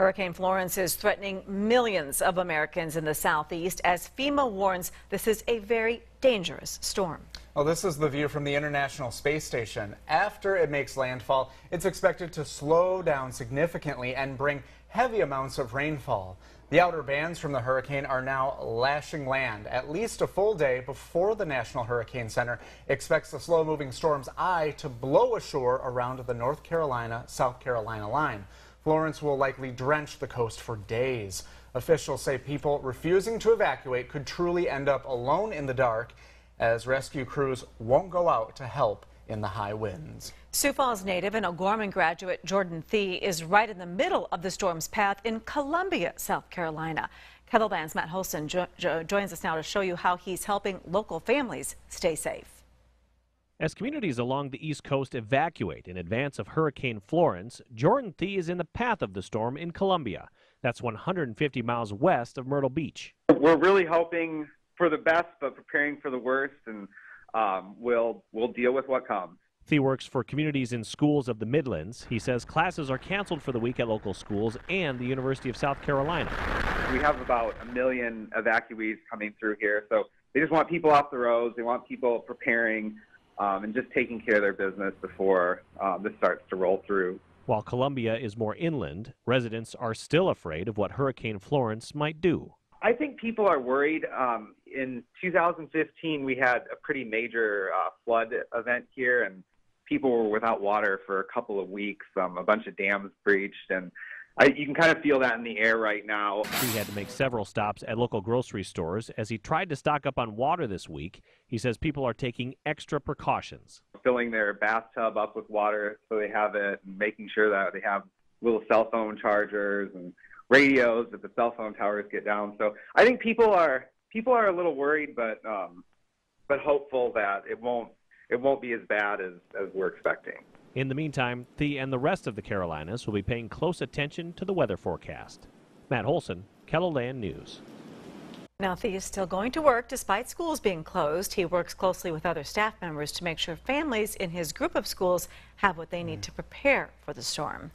Hurricane Florence is threatening millions of Americans in the southeast as FEMA warns this is a very dangerous storm. Well, this is the view from the International Space Station. After it makes landfall, it's expected to slow down significantly and bring heavy amounts of rainfall. The outer bands from the hurricane are now lashing land at least a full day before the National Hurricane Center expects the slow-moving storm's eye to blow ashore around the North Carolina-South Carolina line. Florence will likely drench the coast for days. Officials say people refusing to evacuate could truly end up alone in the dark as rescue crews won't go out to help in the high winds. Sioux Falls native and O'Gorman graduate Jordan Thie is right in the middle of the storm's path in Columbia, South Carolina. Kettleland's Matt Holson joins us now to show you how he's helping local families stay safe. As communities along the East Coast evacuate in advance of Hurricane Florence, Jordan Thie is in the path of the storm in Columbia. That's 150 miles west of Myrtle Beach. We're really hoping for the best, but preparing for the worst, and we'll deal with what comes. Thie works for communities in schools of the Midlands. He says classes are canceled for the week at local schools and the University of South Carolina. We have about 1 million evacuees coming through here, so they just want people off the roads. They want people preparing and just taking care of their business before this starts to roll through. While Columbia is more inland, residents are still afraid of what Hurricane Florence might do. I think people are worried. In 2015, we had a pretty major flood event here, and people were without water for a couple of weeks. A bunch of dams breached, and you can kind of feel that in the air right now. He had to make several stops at local grocery stores as he tried to stock up on water this week. He says people are taking extra precautions. Filling their bathtub up with water so they have it, and making sure that they have little cell phone chargers and radios if the cell phone towers get down. So I think people are a little worried, but hopeful that it won't be as bad as we're expecting. In the meantime, Thie and the rest of the Carolinas will be paying close attention to the weather forecast. Matt Holson, Kettleland News. Now, Thie is still going to work despite schools being closed. He works closely with other staff members to make sure families in his group of schools have what they need to prepare for the storm.